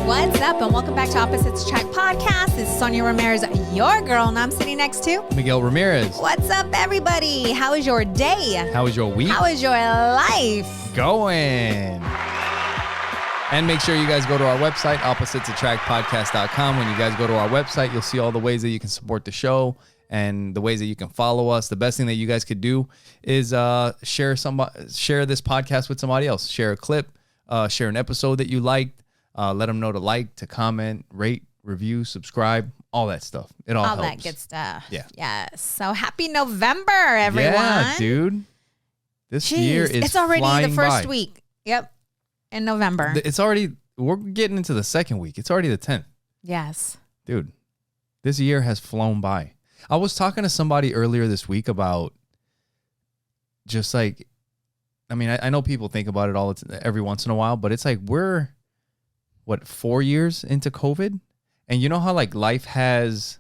What's up, and welcome back to Opposites Attract Podcast. This is Sonja Ramirez, your girl, and I'm sitting next to Miguel Ramirez. What's up, everybody? How is your day? How is your week? How is your life? Going. And make sure you guys go to our website, oppositesattractpodcast.com. When you guys go to our website, you'll see all the ways that you can support the show and the ways that you can follow us. The best thing that you guys could do is share this podcast with somebody else. Share a clip, share an episode that you liked. Let them know to like, to comment, rate, review, subscribe, all that stuff. It all helps. That good stuff. Yeah. Yes. So happy November, everyone. Yeah, dude. This year is it's already flying the first by. week. Yep. In November. We're getting into the second week. It's already the 10th. Yes. Dude, this year has flown by. I was talking to somebody earlier this week about just like, I mean, I know people think about it every once in a while, but it's like we're, 4 years into COVID? And you know how like life has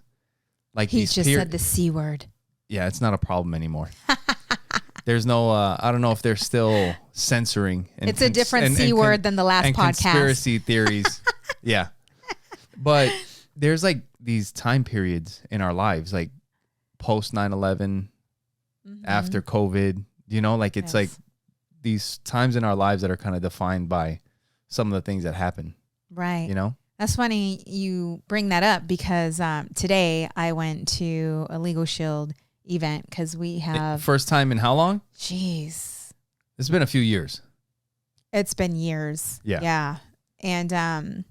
like he just said the C word. Yeah, it's not a problem anymore. There's no, I don't know if they're still censoring. It's a different C word than the last and podcast. Conspiracy theories. Yeah. But there's like these time periods in our lives, like post 9/11, after COVID, you know, like it's like these times in our lives that are kind of defined by some of the things that happen. Right. You know? That's funny you bring that up because today I went to a Legal Shield event because we have... First time in how long? Jeez. It's been a few years. It's been years. Yeah. Yeah. And...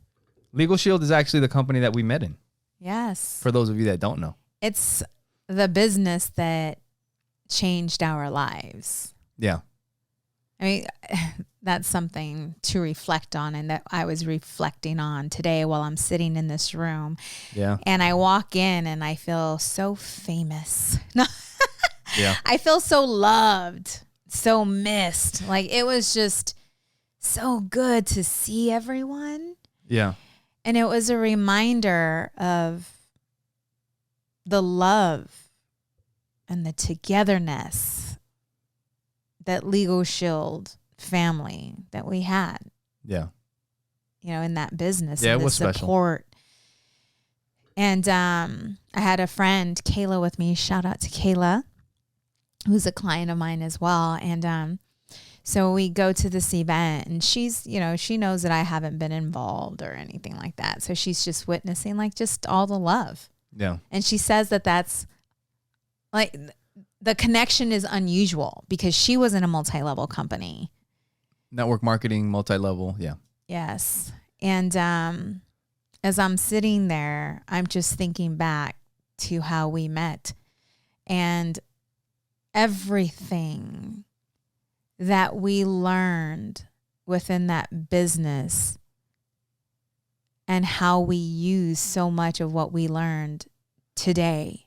Legal Shield is actually the company that we met in. Yes. For those of you that don't know. It's the business that changed our lives. Yeah. I mean, that's something to reflect on and that I was reflecting on today while I'm sitting in this room. Yeah. And I walk in and I feel so famous. Yeah. I feel so loved, so missed. Like it was just so good to see everyone. Yeah. And it was a reminder of the love and the togetherness that Legal Shield family that we had. Yeah. You know, in that business. Yeah, and it was support. Special. And I had a friend, Kayla, with me. Shout out to Kayla, who's a client of mine as well. And so we go to this event and she's, you know, she knows that I haven't been involved or anything like that. So she's just witnessing like just all the love. Yeah. And she says that that's like the connection is unusual because she was in a multi-level company. Network marketing, multi-level. Yeah. Yes. And as I'm sitting there, I'm just thinking back to how we met and everything that we learned within that business and how we use so much of what we learned today.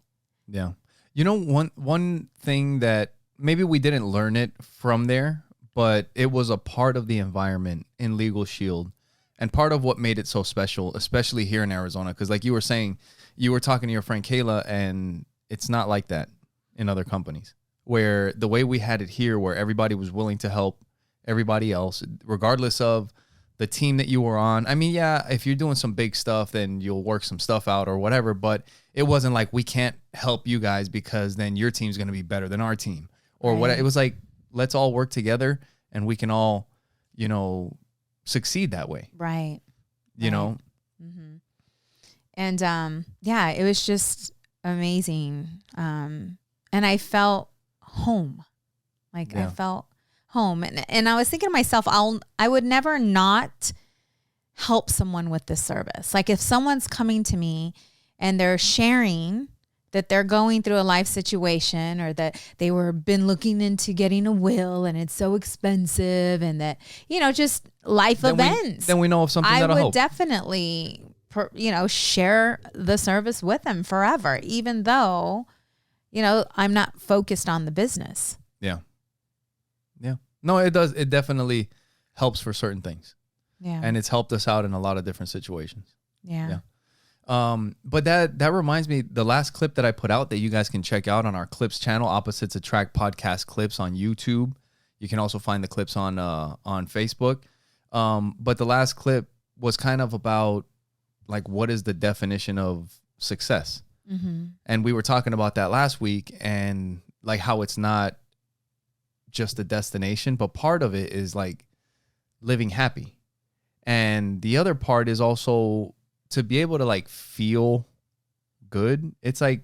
Yeah. You know, one thing that maybe we didn't learn it from there, but it was a part of the environment in Legal Shield and part of what made it so special, especially here in Arizona. Because like you were saying, you were talking to your friend Kayla, and it's not like that in other companies where the way we had it here, where everybody was willing to help everybody else, regardless of the team that you were on. I mean, yeah, if you're doing some big stuff, then you'll work some stuff out or whatever. But it wasn't like we can't help you guys because then your team's going to be better than our team or what. It was like, let's all work together and we can all, you know, succeed that way. Right. You know? Mm-hmm. And yeah, it was just amazing. And I felt home. Like I felt home. And I was thinking to myself, I would never not help someone with this service. Like if someone's coming to me and they're sharing that they're going through a life situation or that they been looking into getting a will and it's so expensive and that, you know, just life events. Then we know of something that'll help. I would definitely, you know, share the service with them forever, even though, you know, I'm not focused on the business. Yeah. Yeah. No, it does. It definitely helps for certain things. Yeah. And it's helped us out in a lot of different situations. Yeah. But that reminds me, the last clip that I put out that you guys can check out on our Clips channel, Opposites Attract Podcast Clips on YouTube. You can also find the clips on Facebook. But the last clip was kind of about like, what is the definition of success? Mm-hmm. And we were talking about that last week, and like how it's not just a destination, but part of it is like living happy. And the other part is also to be able to like feel good. It's like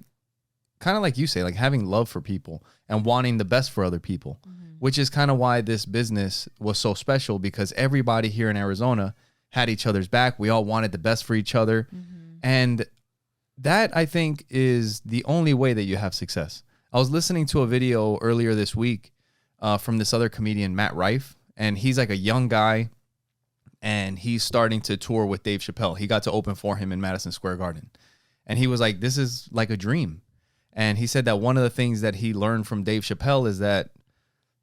kind of like you say, like having love for people and wanting the best for other people, which is kind of why this business was so special, because everybody here in Arizona had each other's back. We all wanted the best for each other. And that, I think, is the only way that you have success. I was listening to a video earlier this week from this other comedian, Matt Rife, and he's like a young guy, and he's starting to tour with Dave Chappelle. He got to open for him in Madison Square Garden. And he was like, this is like a dream. And he said that one of the things that he learned from Dave Chappelle is that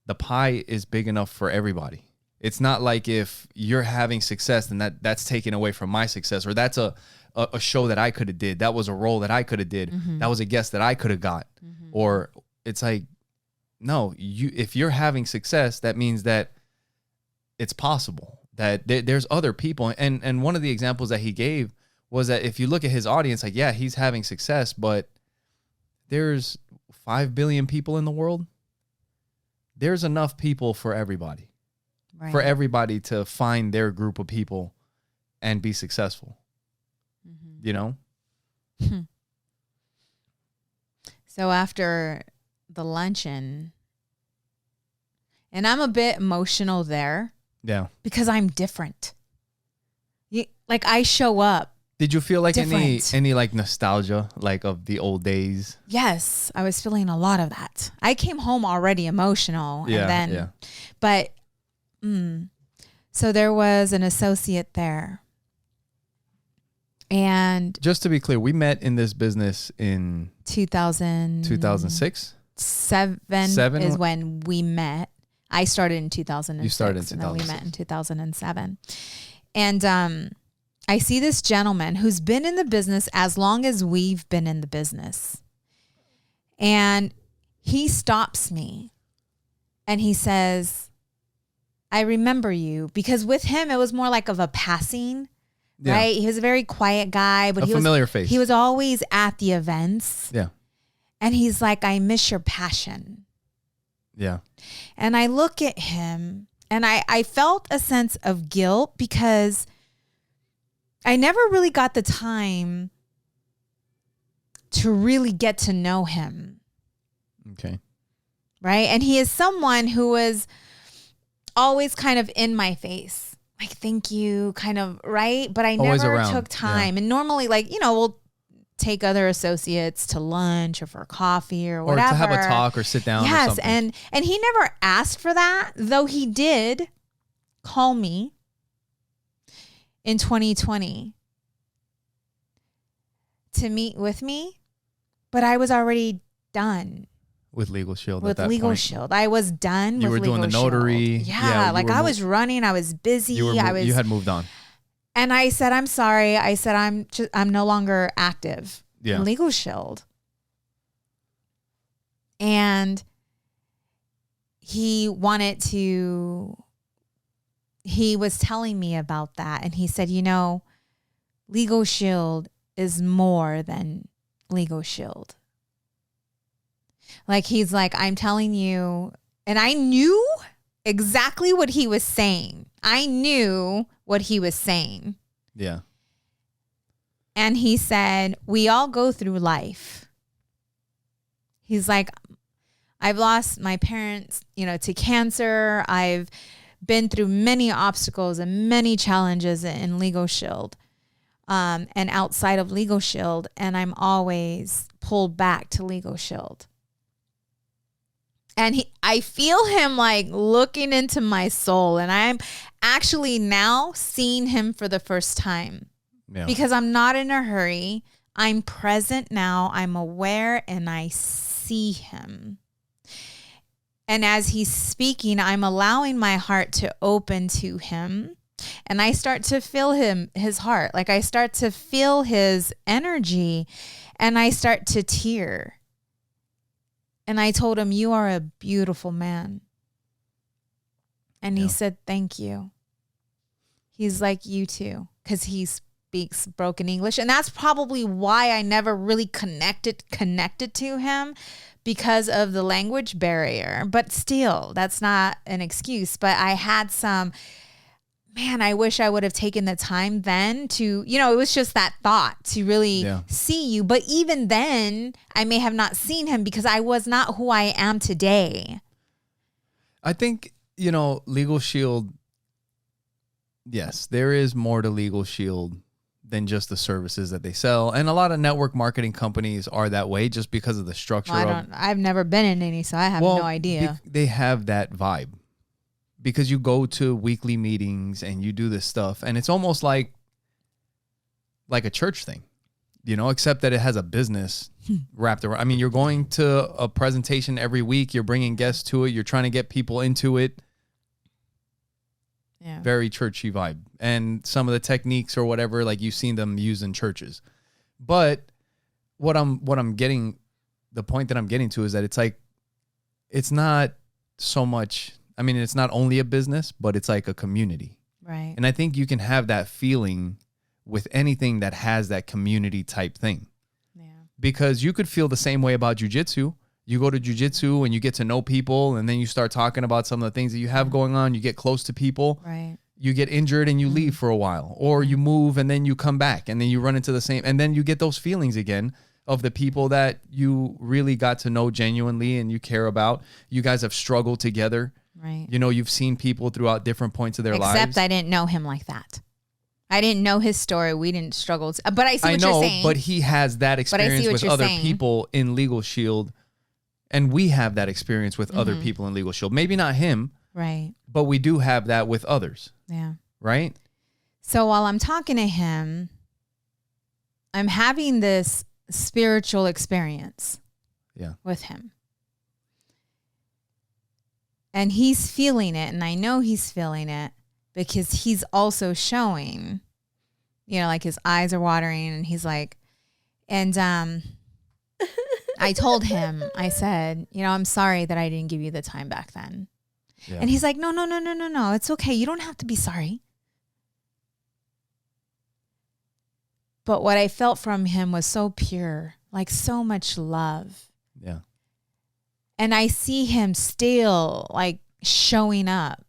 the pie is big enough for everybody. It's not like if you're having success, then that's taken away from my success, or that's a show that I could have did. That was a role that I could have did. That was a guest that I could have got. Or it's like, no, if you're having success, that means that it's possible, that there's other people. And one of the examples that he gave was that if you look at his audience, like, yeah, he's having success, but there's 5 billion people in the world. There's enough people for everybody. Right. For everybody to find their group of people and be successful. You know? So after the luncheon, and I'm a bit emotional there. Yeah. Because I'm different. Like I show up. Did you feel like different. any like nostalgia, like of the old days? Yes, I was feeling a lot of that. I came home already emotional. Yeah, and then, yeah. But, so there was an associate there. And just to be clear, we met in this business in 2006. 2007 is when we met. I started in 2006. You started in 2006. And then we met in 2007. And I see this gentleman who's been in the business as long as we've been in the business. And he stops me and he says, I remember you. Because with him, it was more like of a passing. Yeah. Right? He was a very quiet guy, but he familiar was face. He was always at the events. Yeah. And he's like, I miss your passion. Yeah. And I look at him and I felt a sense of guilt because I never really got the time to really get to know him. Okay. Right? And he is someone who was always kind of in my face. Like, thank you, kind of, right? But I always never around. took time. Yeah. And normally, like, we'll take other associates to lunch or for coffee or whatever. Or to have a talk or sit down or something. Yes, and he never asked for that, though he did call me in 2020 to meet with me, but I was already done. With Legal Shield with at that Legal point. Shield. I was done you with were Legal doing the notary. Shield. Yeah, like I was running. I was busy. You had moved on. And I said, I'm sorry. I said, I'm no longer active in Legal Shield. And he was telling me about that. And he said, Legal Shield is more than Legal Shield. Like, he's like, I'm telling you, and I knew exactly what he was saying. I knew what he was saying. Yeah. And he said, we all go through life. He's like, I've lost my parents, to cancer. I've been through many obstacles and many challenges in Legal Shield, and outside of Legal Shield. And I'm always pulled back to Legal Shield. And I feel him like looking into my soul. And I'm actually now seeing him for the first time. Yeah. Because I'm not in a hurry. I'm present now. I'm aware and I see him. And as he's speaking, I'm allowing my heart to open to him. And I start to feel his heart. Like, I start to feel his energy and I start to tear. And I told him, you are a beautiful man. And he said, thank you. He's like you too, because he speaks broken English. And that's probably why I never really connected to him, because of the language barrier. But still, that's not an excuse. But I had some, man, I wish I would have taken the time then to, it was just that thought to really see you. But even then, I may have not seen him because I was not who I am today. I think, Legal Shield, yes, there is more to Legal Shield than just the services that they sell. And a lot of network marketing companies are that way just because of the structure. I've never been in any, so I have no idea. They have that vibe because you go to weekly meetings and you do this stuff, and it's almost like a church thing, except that it has a business wrapped around. I mean, you're going to a presentation every week. You're bringing guests to it. You're trying to get people into it. Yeah. Very churchy vibe. And some of the techniques or whatever, like you've seen them use in churches. But what I'm getting, the point that I'm getting to is that it's like, it's not so much, I mean, it's not only a business, but it's like a community. Right. And I think you can have that feeling with anything that has that community type thing. Yeah. Because you could feel the same way about jiu-jitsu. You go to jiu-jitsu and you get to know people, and then you start talking about some of the things that you have going on. You get close to people. Right. You get injured and you leave for a while, or you move and then you come back and then you run into the same, and then you get those feelings again of the people that you really got to know genuinely and you care about. You guys have struggled together. Right. You've seen people throughout different points of their lives. Except I didn't know him like that. I didn't know his story. We didn't struggle. But I see what you're saying. But he has that experience with other people in Legal Shield. And we have that experience with other people in Legal Shield. Maybe not him. Right. But we do have that with others. Yeah. Right? So while I'm talking to him, I'm having this spiritual experience with him. And he's feeling it. And I know he's feeling it because he's also showing, like his eyes are watering and he's like, and I told him, I said, I'm sorry that I didn't give you the time back then. Yeah. And he's like, no. It's okay. You don't have to be sorry. But what I felt from him was so pure, like so much love. Yeah. And I see him still like showing up.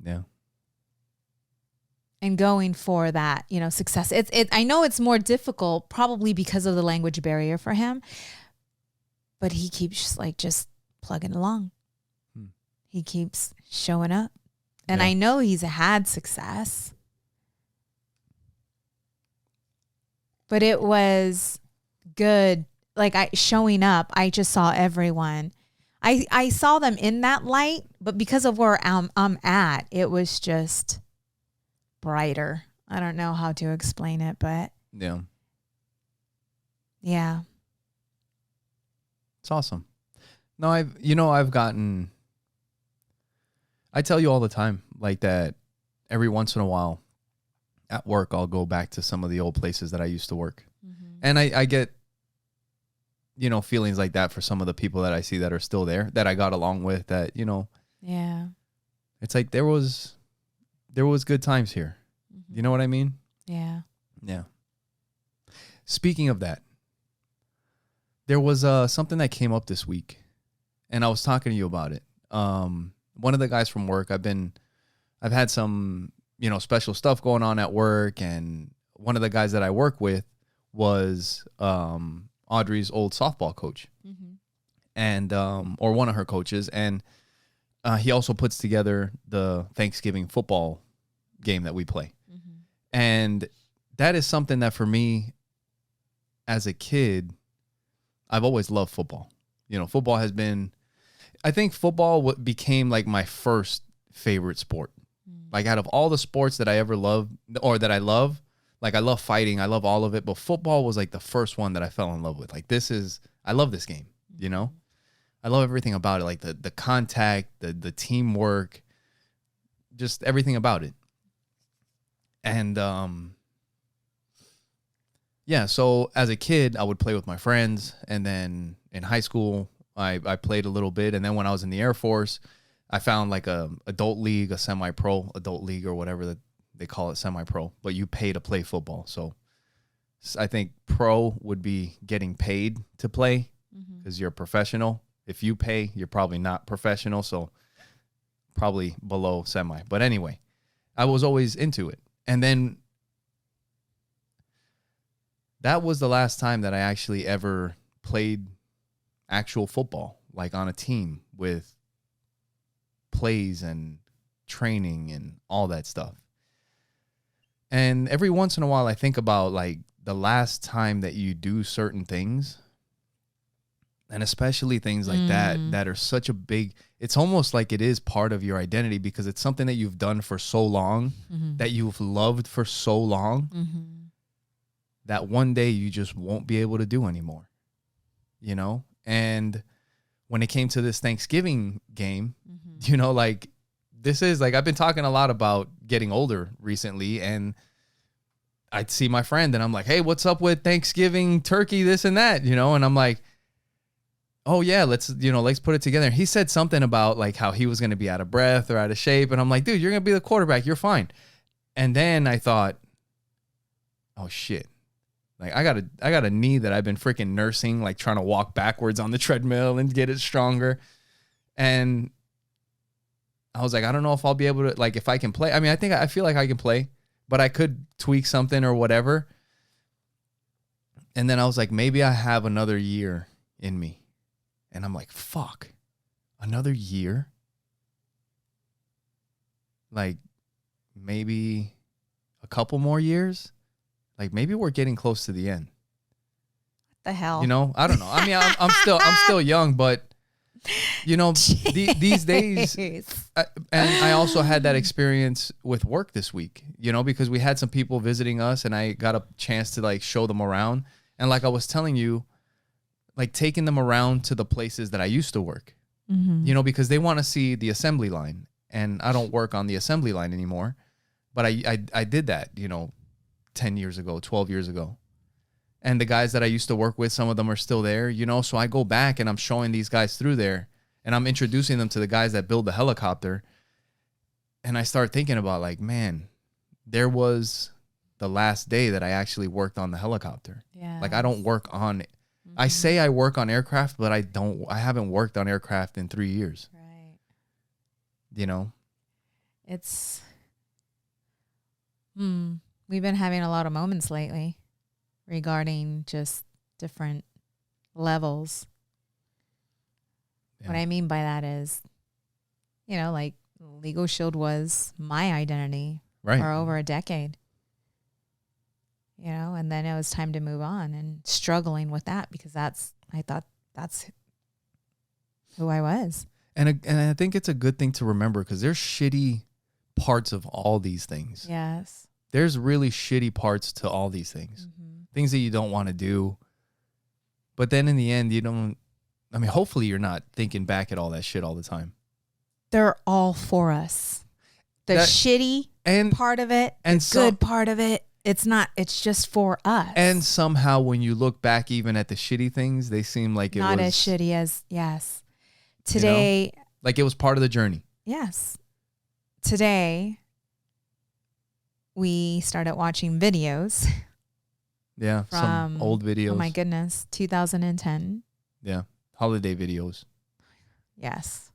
Yeah. And going for that, success. I know it's more difficult probably because of the language barrier for him, but he keeps just plugging along. He keeps showing up. And I know he's had success. But it was good. Like showing up, I just saw everyone. I saw them in that light, but because of where I'm at, it was just brighter. I don't know how to explain it, but yeah. It's awesome. No, I tell you all the time like that. Every once in a while at work, I'll go back to some of the old places that I used to work. And I get, feelings like that for some of the people that I see that are still there, that I got along with, that, yeah, it's like there was good times here. You know what I mean? Yeah. Yeah. Speaking of that, there was something that came up this week, and I was talking to you about it. One of the guys from work, I've had some, special stuff going on at work, and one of the guys that I work with was Audrey's old softball coach, and or one of her coaches, and he also puts together the Thanksgiving football game that we play. And that is something that for me as a kid, I've always loved football. Football has been, I think football became like my first favorite sport. Like out of all the sports that I ever loved or that I love, like I love fighting, I love all of it, but football was like the first one that I fell in love with. Like I love this game, I love everything about it, like the contact, the teamwork, just everything about it. And so as a kid, I would play with my friends, and then in high school, I played a little bit, and then when I was in the Air Force, I found like a adult league, a semi-pro adult league or whatever that they call it, semi-pro, but you pay to play football. So I think pro would be getting paid to play because you're a professional. If you pay, you're probably not professional. So probably below semi. But anyway, I was always into it. And then that was the last time that I actually ever played actual football, like on a team with plays and training and all that stuff. And every once in a while, I think about like the last time that you do certain things, and especially things like that are such a big, it's almost like it is part of your identity because it's something that you've done for so long, that you've loved for so long, that one day you just won't be able to do anymore, you know? And when it came to this Thanksgiving game, you know, like this is like, I've been talking a lot about getting older recently, and I'd see my friend and I'm like, hey, what's up with Thanksgiving turkey, this and that, you know? And I'm like, oh yeah, let's put it together. He said something about like how he was going to be out of breath or out of shape. And I'm like, dude, you're going to be the quarterback. You're fine. And then I thought, oh shit. Like I got a knee that I've been freaking nursing, like trying to walk backwards on the treadmill and get it stronger. And I was like, I don't know if I'll be able to, like, if I can play. I mean, I feel like I can play, but I could tweak something or whatever. And then I was like, maybe I have another year in me. And I'm like, fuck, another year? Like maybe a couple more years? Like maybe we're getting close to the end. What the hell? You know, I don't know. I mean, I'm still young, but you know, these days, and I also had that experience with work this week, you know, because we had some people visiting us and I got a chance to like show them around. And like I was telling you, like taking them around to the places that I used to work, you know, because they want to see the assembly line, and I don't work on the assembly line anymore, but I did that, you know, 10 years ago, 12 years ago. And the guys that I used to work with, some of them are still there, you know, so I go back and I'm showing these guys through there and I'm introducing them to the guys that build the helicopter. And I start thinking about like, man, there was the last day that I actually worked on the helicopter. Yeah. Like I don't work on it. I say I work on aircraft, but I haven't worked on aircraft in 3 years. Right. You know? It's, we've been having a lot of moments lately regarding just different levels. Yeah. What I mean by that is, you know, like Legal Shield was my identity for over a decade. You know, and then it was time to move on, and struggling with that because I thought that's who I was. And I think it's a good thing to remember because there's shitty parts of all these things. Yes. There's really shitty parts to all these things. Things that you don't want to do. But then in the end, hopefully you're not thinking back at all that shit all the time. They're all for us. The shitty part of it, and the good part of it. It's not, it's just for us. And somehow when you look back even at the shitty things, they seem like it was... Not as shitty as, yes. Today... You know, like it was part of the journey. Yes. Today, we started watching videos. Yeah, some old videos. Oh my goodness, 2010. Yeah, holiday videos. Yes.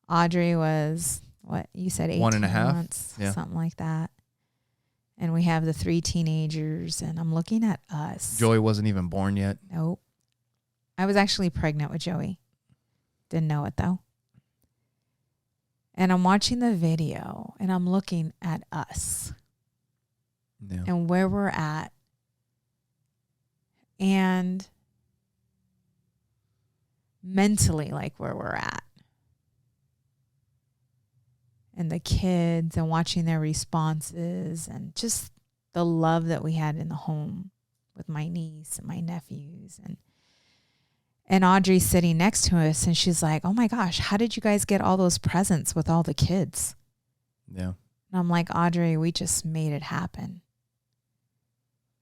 Audrey was, what, you said 18 1.5 months, something like that. And we have the 3 teenagers, and I'm looking at us. Joey wasn't even born yet. Nope. I was actually pregnant with Joey. Didn't know it, though. And I'm watching the video, and I'm looking at us. Yeah. And where we're at. And mentally, like where we're at. And the kids, and watching their responses, and just the love that we had in the home with my niece and my nephews, and Audrey's sitting next to us, and she's like, oh my gosh, how did you guys get all those presents with all the kids? Yeah. And I'm like, Audrey, we just made it happen.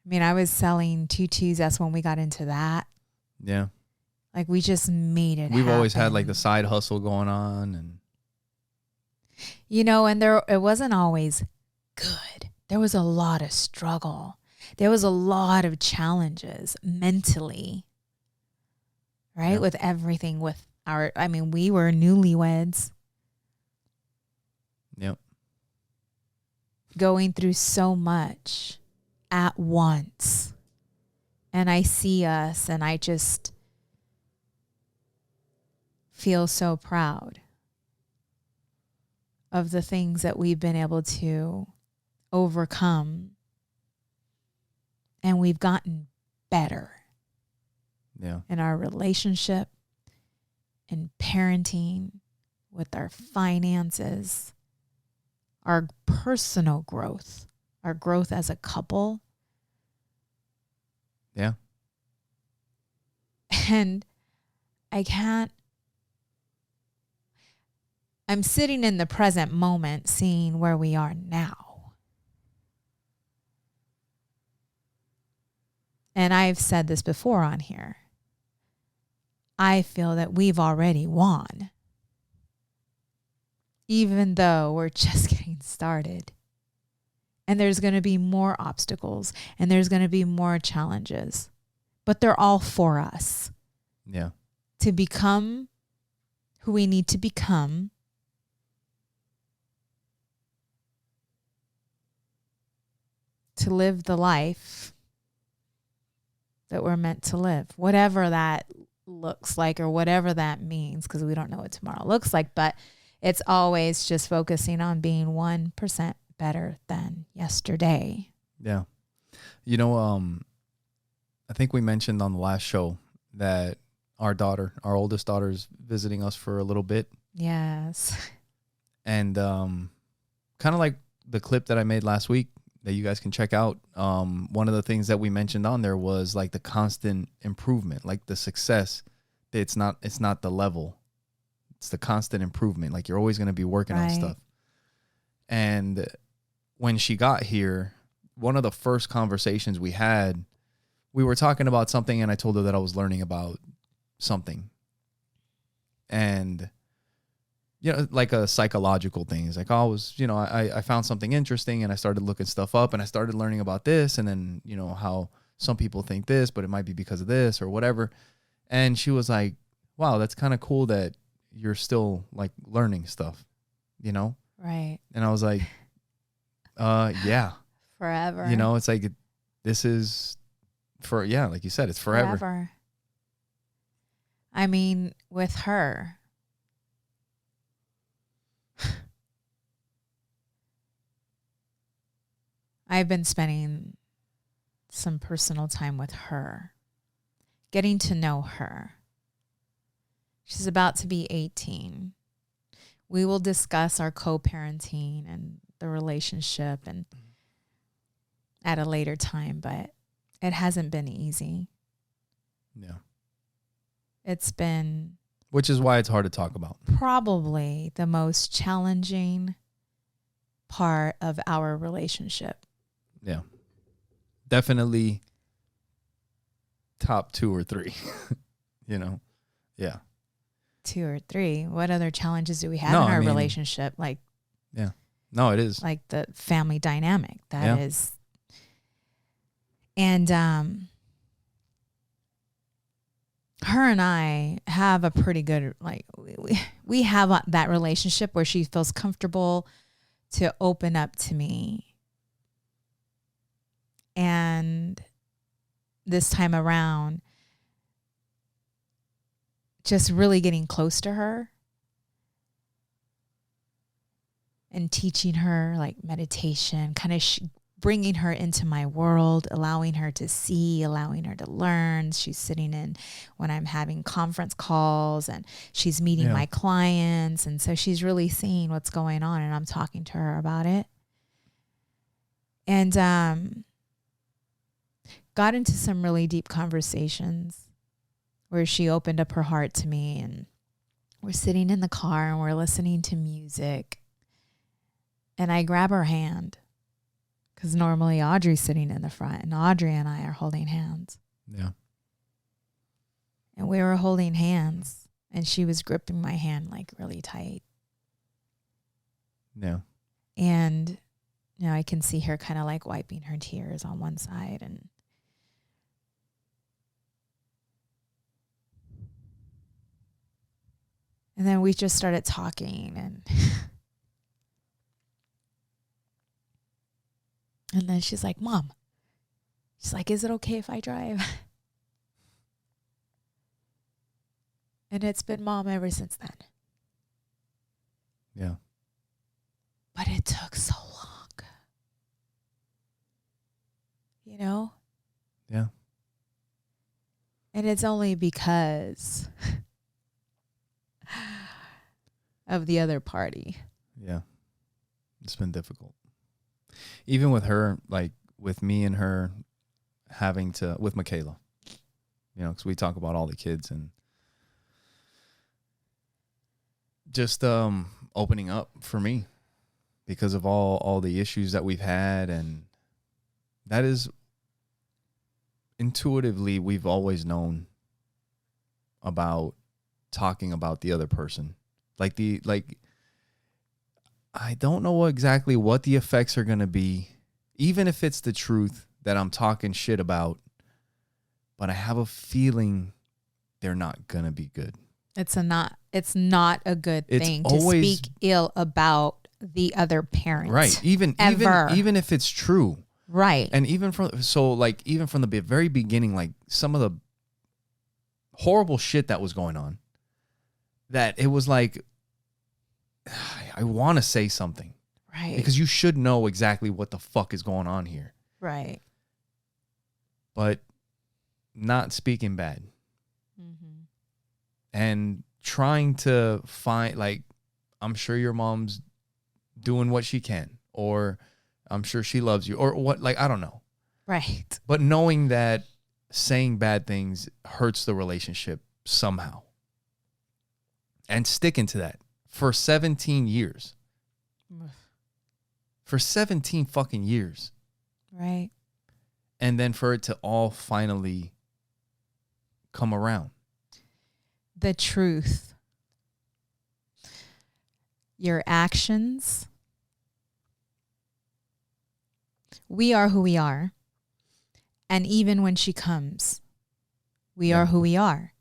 I mean, I was selling tutus. That's when we got into that. Yeah. Like we just made it We've always had like the side hustle going on, and And it wasn't always good. There was a lot of struggle. There was a lot of challenges mentally, right? Yeah. With everything we were newlyweds. Yep. Going through so much at once. And I see us and I just feel so proud of the things that we've been able to overcome. And we've gotten better. Yeah. In our relationship, in parenting, with our finances, our personal growth, our growth as a couple. Yeah. And I'm sitting in the present moment seeing where we are now. And I've said this before on here. I feel that we've already won. Even though we're just getting started. And there's going to be more obstacles and there's going to be more challenges. But they're all for us. Yeah. To become who we need to become. To live the life that we're meant to live. Whatever that looks like or whatever that means, because we don't know what tomorrow looks like, but it's always just focusing on being 1% better than yesterday. Yeah. I think we mentioned on the last show that our oldest daughter is visiting us for a little bit. Yes. And kind of like the clip that I made last week that you guys can check out. One of the things that we mentioned on there was like the constant improvement, like the success. It's not the level. It's the constant improvement. Like you're always going to be working on stuff. And when she got here, one of the first conversations we had, we were talking about something and I told her that I was learning about something. And, like a psychological thing. It's like, I found something interesting and I started looking stuff up and I started learning about this and then, how some people think this, but it might be because of this or whatever. And she was like, wow, that's kind of cool that you're still like learning stuff, Right. And I was like, yeah. Forever. It's like, this is like you said, it's forever. I mean, with her, I've been spending some personal time with her, getting to know her. She's about to be 18. We will discuss our co-parenting and the relationship and at a later time, but it hasn't been easy. Yeah. It's been... Which is why it's hard to talk about. Probably the most challenging part of our relationship. Yeah. Definitely top 2 or 3, Yeah. 2 or 3. What other challenges do we have in our relationship? Like, yeah. No, it is. Like the family dynamic. That is. And her and I have a pretty good, like, we have that relationship where she feels comfortable to open up to me. And this time around, just really getting close to her and teaching her like meditation, kind of bringing her into my world, allowing her to see, allowing her to learn. She's sitting in when I'm having conference calls and she's meeting my clients. And so she's really seeing what's going on and I'm talking to her about it. And got into some really deep conversations where she opened up her heart to me and we're sitting in the car and we're listening to music. And I grab her hand because normally Audrey's sitting in the front and Audrey and I are holding hands. Yeah. And we were holding hands and she was gripping my hand like really tight. Yeah. And, I can see her kind of like wiping her tears on one side. And then we just started talking and then she's like, Mom, she's like, is it okay if I drive? And it's been Mom ever since then. Yeah. But it took so long. Yeah. And it's only because of the other party. Yeah. It's been difficult. Even with her, like with me and her having to, with Michaela, because we talk about all the kids and just opening up for me because of all the issues that we've had. And that is intuitively, we've always known about talking about the other person. I don't know exactly what the effects are going to be, even if it's the truth that I'm talking shit about, but I have a feeling they're not going to be good. It's not a good thing to speak ill about the other parent. Right. Even if it's true. Right. And even from the very beginning, like some of the horrible shit that was going on, that it was like, I want to say something. Right. Because you should know exactly what the fuck is going on here. Right. But not speaking bad. Mm-hmm. And trying to find, like, I'm sure your mom's doing what she can, or I'm sure she loves you, or what, like, I don't know. Right. But knowing that saying bad things hurts the relationship somehow. And sticking to that for 17 years. For 17 fucking years. Right. And then for it to all finally come around. The truth. Your actions. We are who we are. And even when she comes, we are who we are.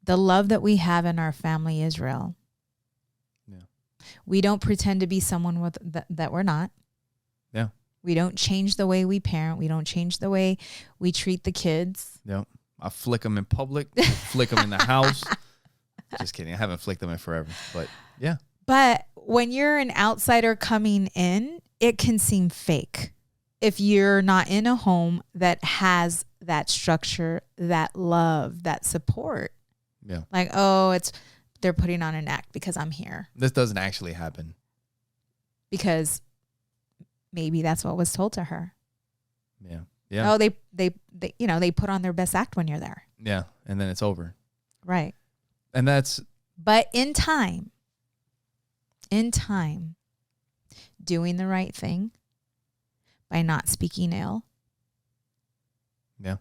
The love that we have in our family is real. Yeah. We don't pretend to be someone that we're not. Yeah. We don't change the way we parent. We don't change the way we treat the kids. Yeah. I flick them in public, flick them in the house. Just kidding. I haven't flicked them in forever, but yeah. But when you're an outsider coming in, it can seem fake. If you're not in a home that has that structure, that love, that support. Yeah. Like, they're putting on an act because I'm here. This doesn't actually happen. Because maybe that's what was told to her. Yeah. Yeah. Oh, they put on their best act when you're there. Yeah. And then it's over. Right. And that's. But in time, doing the right thing by not speaking ill. Yeah.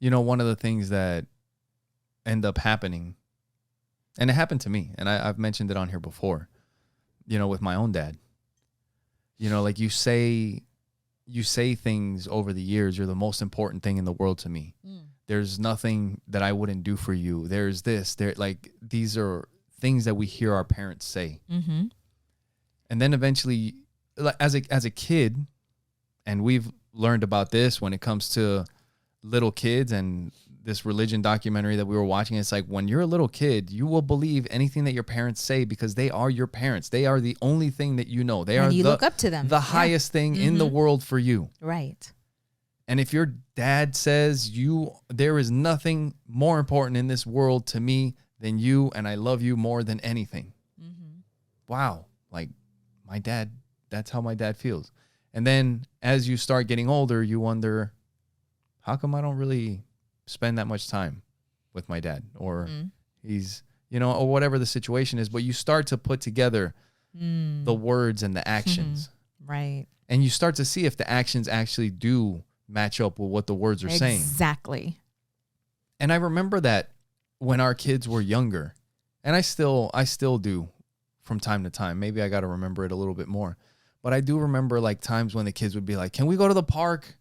One of the things that end up happening, and it happened to me, and I've mentioned it on here before, with my own dad. Like you say things over the years, you're the most important thing in the world to me. Mm. There's nothing that I wouldn't do for you. There's this, these are things that we hear our parents say. Mm-hmm. And then eventually, as a kid, and we've learned about this when it comes to little kids and this religion documentary that we were watching. It's like, when you're a little kid, you will believe anything that your parents say because they are your parents. They are the only thing that you know. You look up to them. The highest thing in the world for you. Right. And if your dad says there is nothing more important in this world to me than you, and I love you more than anything. Mm-hmm. Wow. Like my dad, that's how my dad feels. And then as you start getting older, you wonder, how come I don't really spend that much time with my dad? Or he's, or whatever the situation is. But you start to put together the words and the actions. Right. And you start to see if the actions actually do match up with what the words are saying. Exactly. And I remember that when our kids were younger, And I still do from time to time. Maybe I got to remember it a little bit more. But I do remember like times when the kids would be like, can we go to the park?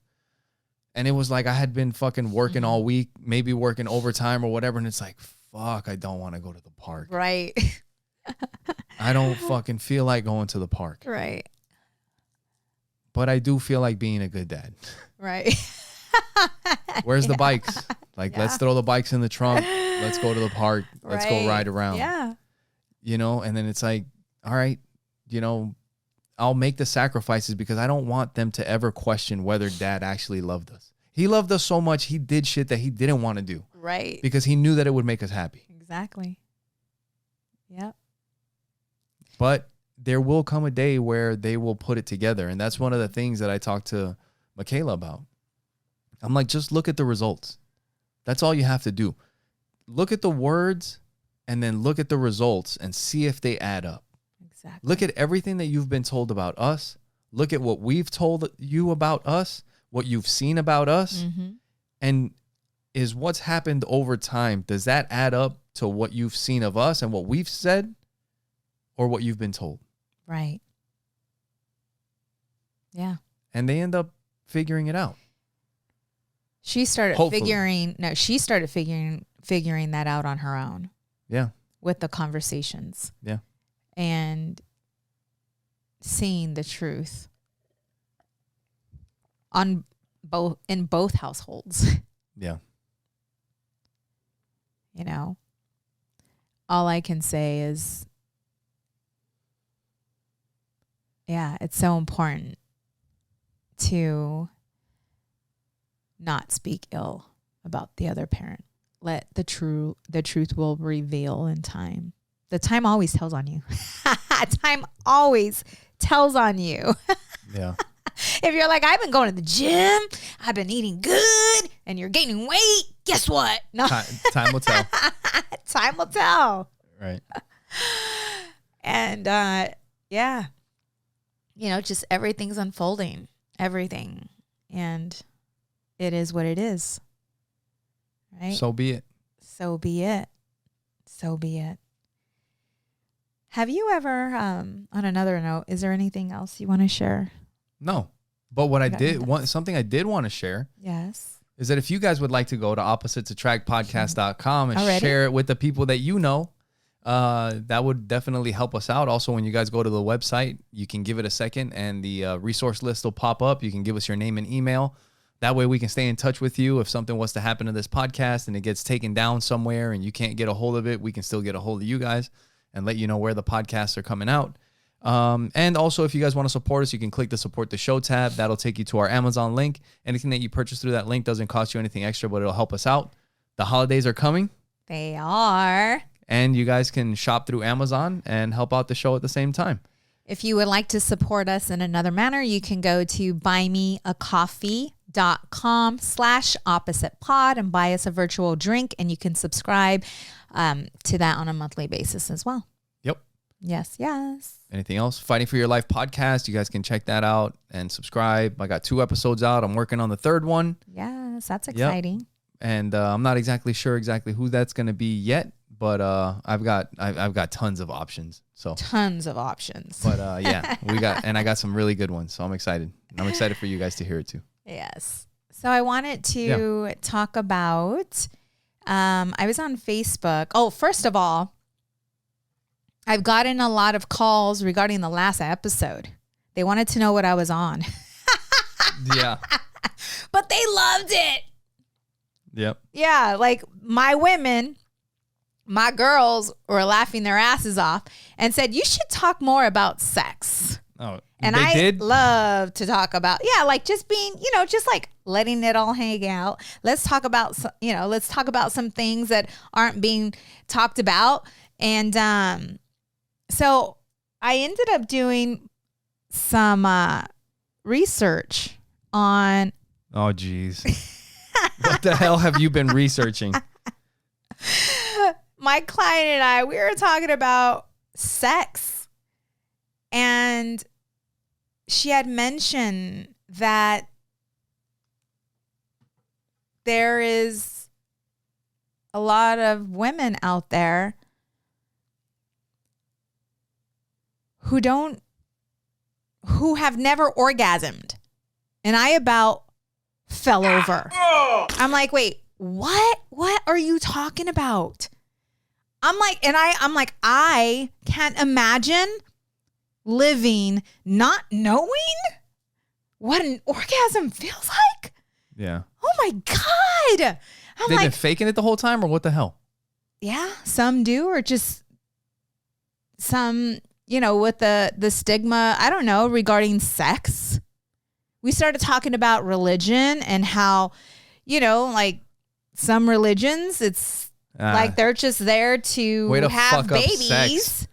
And it was like I had been fucking working all week, maybe working overtime or whatever. And it's like, fuck, I don't want to go to the park. Right. I don't fucking feel like going to the park. Right. But I do feel like being a good dad. Right. Where's the bikes? Like, let's throw the bikes in the trunk. Let's go to the park. Let's go ride around. Yeah. You know, and then it's like, all right, you know, I'll make the sacrifices because I don't want them to ever question whether dad actually loved us. He loved us so much, he did shit that he didn't want to do. Right. Because he knew that it would make us happy. Exactly. Yep. But there will come a day where they will put it together. And that's one of the things that I talked to Michaela about. I'm like, just look at the results. That's all you have to do. Look at the words and then look at the results and see if they add up. Exactly. Look at everything that you've been told about us. Look at what we've told you about us, what you've seen about us. Mm-hmm. And is what's happened over time, does that add up to what you've seen of us and what we've said or what you've been told? Right. Yeah. And they end up figuring it out. She started Hopefully. figuring that out on her own. Yeah. With the conversations. Yeah. And seeing the truth in both households. Yeah. You know, all I can say is, yeah, it's so important to not speak ill about the other parent. Let the truth will reveal in time. The time always tells on you. Time always tells on you. Yeah. If you're like, I've been going to the gym, I've been eating good, and you're gaining weight, guess what? No. Time will tell. Time will tell. Right. And yeah, you know, just everything's unfolding, everything. And it is what it is. Right? So be it. So be it. So be it. Have you ever, on another note, is there anything else you want to share? No. But what I did want, something I did want to share. Yes. Is that if you guys would like to go to oppositesattractpodcast.com and Already? share it with the people that you know, that would definitely help us out. Also, when you guys go to the website, you can give it a second and the resource list will pop up. You can give us your name and email. That way we can stay in touch with you. If something was to happen to this podcast and it gets taken down somewhere and you can't get a hold of it, we can still get a hold of you guys and let you know where the podcasts are coming out. And also, if you guys want to support us, you can click the support the show tab. That'll take you to our Amazon link. Anything that you purchase through that link doesn't cost you anything extra, but it'll help us out. The holidays are coming. They are. And you guys can shop through Amazon and help out the show at the same time. If you would like to support us in another manner, you can go to buymeacoffee.com/oppositepod and buy us a virtual drink, and you can subscribe to that on a monthly basis as well. Yep. Yes, yes. Anything else? Fighting for Your Life podcast. You guys can check that out and subscribe. I got 2 episodes out. I'm working on the 3rd one. Yes, that's exciting. Yep. And I'm not exactly sure who that's going to be yet, but I've got tons of options. So tons of options. But yeah, I got some really good ones. So I'm excited. And I'm excited for you guys to hear it too. Yes. So I wanted to talk about, I was on Facebook. Oh, first of all, I've gotten a lot of calls regarding the last episode. They wanted to know what I was on. Yeah. But they loved it. Yep. Yeah. Like my women, my girls were laughing their asses off and said, you should talk more about sex. Oh, and they I did? love to talk about, like just being, just like letting it all hang out. Let's talk about, some things that aren't being talked about. And so I ended up doing some research on. Oh, geez. What the hell have you been researching? My client and I, we were talking about sex, and she had mentioned that there is a lot of women out there who have never orgasmed. And I about fell over. I'm like, wait, what? What are you talking about? I'm like, I can't imagine living not knowing what an orgasm feels like. Yeah. Oh my God. They've been faking it the whole time, or what the hell? Yeah, some do, or just some, with the stigma, I don't know, regarding sex. We started talking about religion and how, like some religions, it's like they're just there to have babies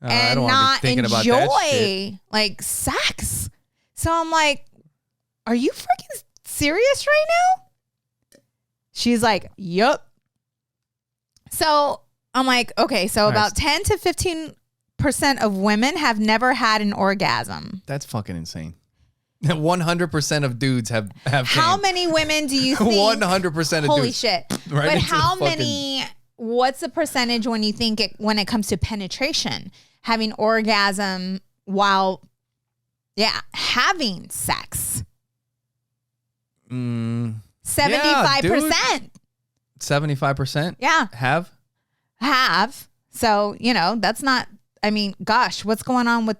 and not enjoy like sex. So I'm like, are you freaking serious right now? She's like, yup. So I'm like, okay, so about 10 to 15% of women have never had an orgasm. That's fucking insane. 100% of dudes have How many women do you think? 100% of holy dudes. Shit. Right, but how many, what's the percentage when you think when it comes to penetration, having orgasm while, having sex? 75%. 75%? Yeah. Have. So, that's not, gosh, what's going on with,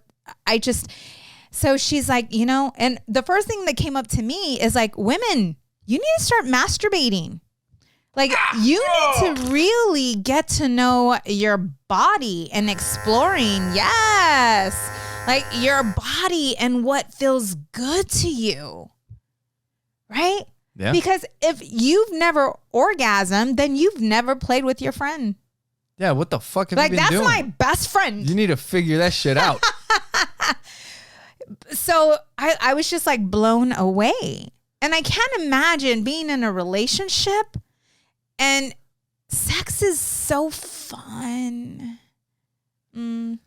so she's like, and the first thing that came up to me is like, women, you need to start masturbating. Like, you need to really get to know your body and exploring. Yes. Like your body and what feels good to you. Right? Yeah. Because if you've never orgasmed, then you've never played with your friend. Yeah, what the fuck have you been doing? Like, that's my best friend. You need to figure that shit out. So I was just like blown away. And I can't imagine being in a relationship and sex is so fun.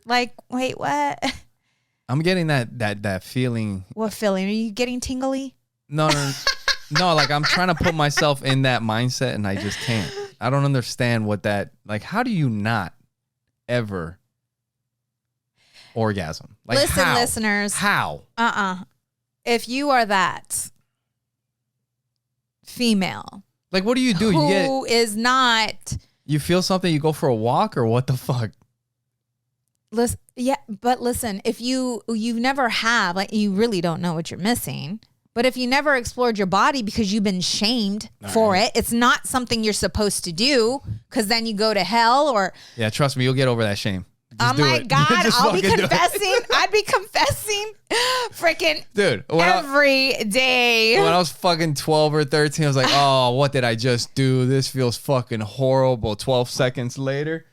Like, wait, what? I'm getting that feeling. What feeling? Are you getting tingly? No. No, like I'm trying to put myself in that mindset and I just can't. I don't understand what that, like, how do you not ever orgasm? Like, listen, how? listeners. How? If you are that female. Like, what do you do? Who is not. You feel something, you go for a walk, or what the fuck? Listen, yeah, but listen, if you've never have, like, you really don't know what you're missing. But if you never explored your body because you've been shamed for it, it's not something you're supposed to do, because then you go to hell or. Yeah, trust me, you'll get over that shame. Oh my God, I'll be confessing. I'd be confessing freaking every day. When I was fucking 12 or 13, I was like, oh, what did I just do? This feels fucking horrible. 12 seconds later,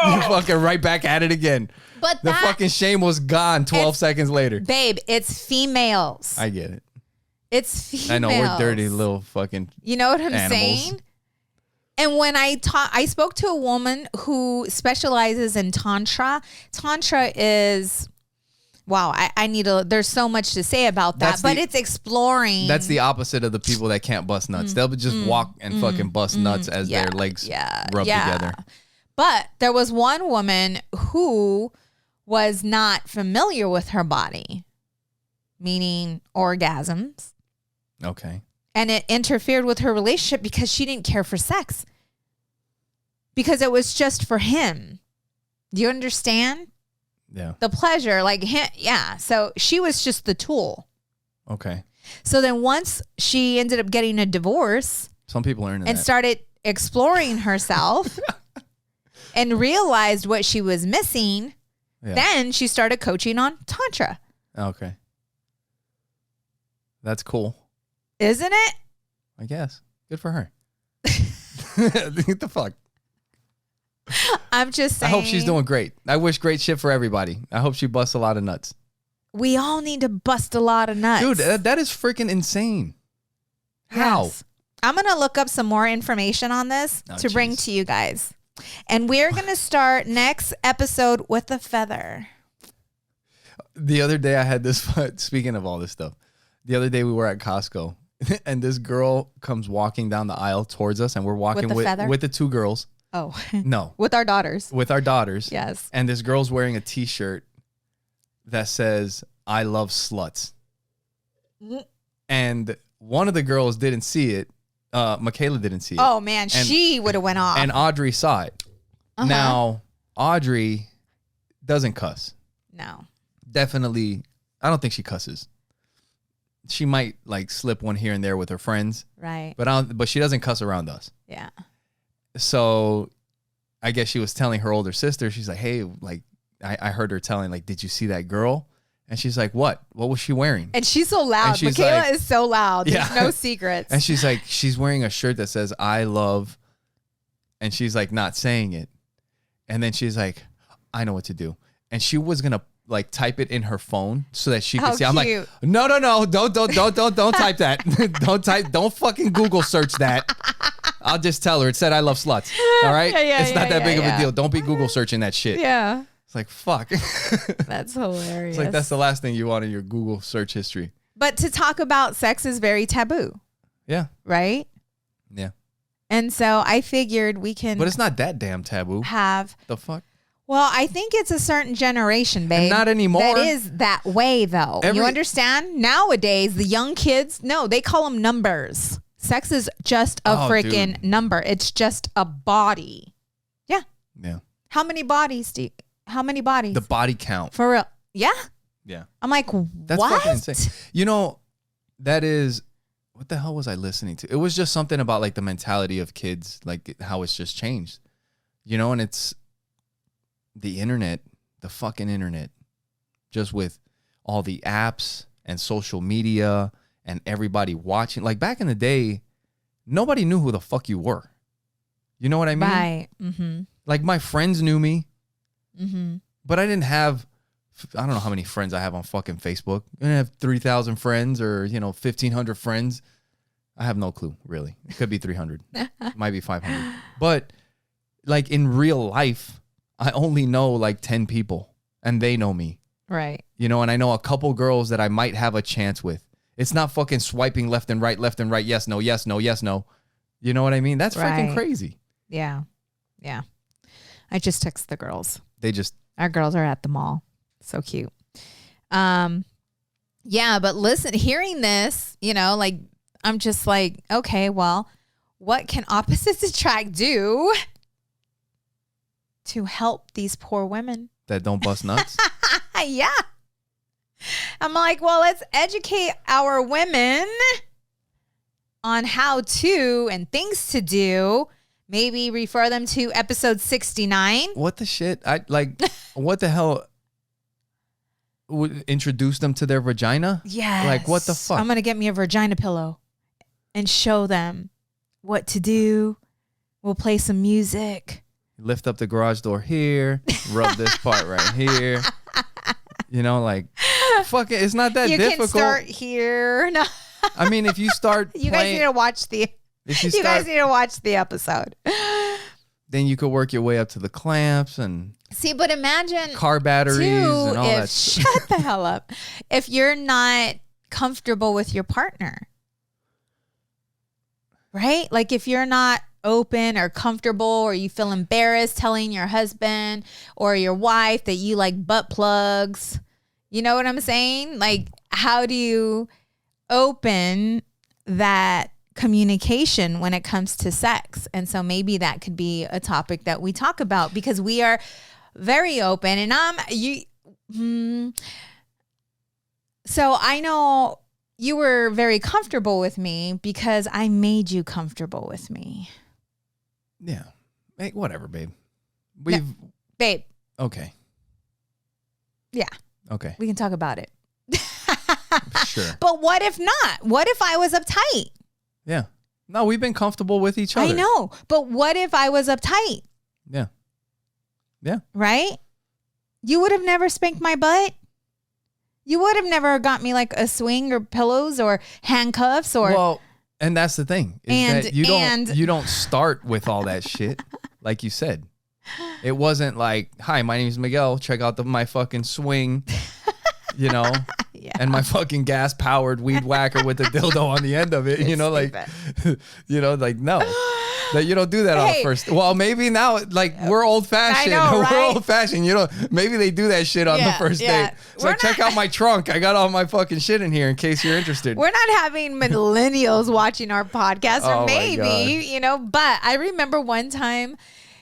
you're fucking right back at it again. But the fucking shame was gone 12 seconds later. Babe, it's females. I get it. It's females. I know, we're dirty little fucking You know what I'm animals. saying? And when I spoke to a woman who specializes in Tantra. Tantra is, wow, there's so much to say about that, but it's exploring. That's the opposite of the people that can't bust nuts. They'll just walk and fucking bust nuts as their legs rub together. But there was one woman who was not familiar with her body, meaning orgasms. Okay. And it interfered with her relationship because she didn't care for sex. Because it was just for him. Do you understand? Yeah. The pleasure, like him, yeah. So she was just the tool. Okay. So then once she ended up getting a divorce. Some people are into and that. started exploring herself and realized what she was missing. Yeah. Then she started coaching on Tantra. Okay. That's cool. Isn't it? I guess. Good for her. What the fuck? I'm just saying. I hope she's doing great. I wish great shit for everybody. I hope she busts a lot of nuts. We all need to bust a lot of nuts. Dude, that is freaking insane. How? Yes. I'm going to look up some more information on this to bring to you guys. And we're going to start next episode with a feather. The other day I had this, speaking of all this stuff, the other day we were at Costco and this girl comes walking down the aisle towards us and we're walking with the two girls. Oh. No. With our daughters. With our daughters. Yes. And this girl's wearing a t-shirt that says, I love sluts. And one of the girls didn't see it. Michaela didn't see it. Oh, man. She would have went off. And Audrey saw it. Uh-huh. Now, Audrey doesn't cuss. No. Definitely. I don't think she cusses. She might like slip one here and there with her friends. Right. But she doesn't cuss around us. Yeah. So I guess she was telling her older sister, she's like, hey, like, I heard her telling, like, did you see that girl? And she's like, what? What was she wearing? And she's so loud. Michaela like, is so loud. There's no secrets. And she's like, she's wearing a shirt that says, I love. And she's like, not saying it. And then she's like, I know what to do. And she was going to like type it in her phone so that she could see. I'm like, no, don't type that. Don't fucking Google search that. I'll just tell her it said I love sluts. All right. It's not that big of a deal. Don't be Google searching that shit. Yeah. It's like, fuck. That's hilarious. It's like, that's the last thing you want in your Google search history. But to talk about sex is very taboo. Yeah. Right? Yeah. And so I figured we can. But it's not that damn taboo. The fuck? Well, I think it's a certain generation, babe. And not anymore. That is that way, though. You understand? Nowadays, the young kids, no, they call them numbers. Sex is just a freaking number. It's just a body. Yeah. Yeah. How many bodies, Steve? How many bodies? The body count. For real. Yeah? Yeah. I'm like, that's what? Fucking insane. You know, that is, what the hell was I listening to? It was just something about like the mentality of kids, like how it's just changed. You know, and it's the internet, the fucking internet, just with all the apps and social media and everybody watching. Like back in the day, nobody knew who the fuck you were. You know what I mean? Right. Mm-hmm. Like my friends knew me, mm-hmm. but I didn't have, I don't know how many friends I have on fucking Facebook. I didn't have 3,000 friends or, 1,500 friends. I have no clue, really. It could be 300. Might be 500. But like in real life, I only know like 10 people and they know me. Right. And I know a couple girls that I might have a chance with. It's not fucking swiping left and right. Yes, no, yes, no, yes, no. You know what I mean? That's freaking crazy. Yeah. Yeah. I just text the girls. Our girls are at the mall. So cute. Yeah, but listen, hearing this, like, I'm just like, okay, well, what can opposites attract do to help these poor women that don't bust nuts? Yeah. I'm like, well, let's educate our women on how to and things to do. Maybe refer them to episode 69. What the shit? What the hell? Would introduce them to their vagina? Yes. Like, what the fuck? I'm going to get me a vagina pillow and show them what to do. We'll play some music. Lift up the garage door here. Rub this part right here. Fuck it. It's not that difficult. You can start here. No. I mean, if you start You guys need to watch the episode. Then you could work your way up to the clamps and see, but imagine car batteries and all that. Shut the hell up. If you're not comfortable with your partner, right? Like if you're not open or comfortable or you feel embarrassed telling your husband or your wife that you like butt plugs, you know what I'm saying? Like, how do you open that communication when it comes to sex? And so maybe that could be a topic that we talk about because we are very open. And so I know you were very comfortable with me because I made you comfortable with me. Yeah. Hey, whatever, babe. Babe. Okay. Yeah. Okay. We can talk about it. Sure. But what if not? What if I was uptight? Yeah. No, we've been comfortable with each other. I know. But what if I was uptight? Yeah. Yeah. Right? You would have never spanked my butt. You would have never got me like a swing or pillows or handcuffs or. Well, and that's the thing. That you don't start with all that shit. Like you said. It wasn't like, hi, my name is Miguel. Check out my fucking swing. Yeah. And my fucking gas powered weed whacker with the dildo on the end of it. No. that you don't do that on the first. Well, maybe now, like, we're old fashioned. Right? We're old fashioned. You know, maybe they do that shit on the first date. It's like, check out my trunk. I got all my fucking shit in here in case you're interested. We're not having millennials watching our podcast, or maybe, you know, but I remember one time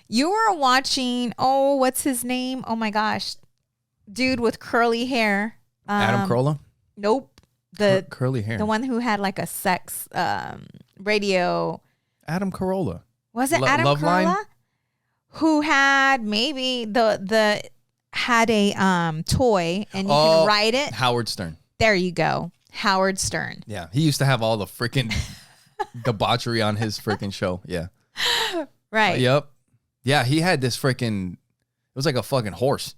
you were watching, what's his name? Oh my gosh. Dude with curly hair. Adam Carolla? Nope. The curly hair. The one who had like a sex radio. Adam Carolla. Was it Adam Love Carolla? Line? Who had maybe had a toy and you can ride it? Howard Stern. There you go. Howard Stern. Yeah. He used to have all the freaking debauchery on his freaking show. Yeah. Right. Yep. Yeah, he had this freaking, it was like a fucking horse.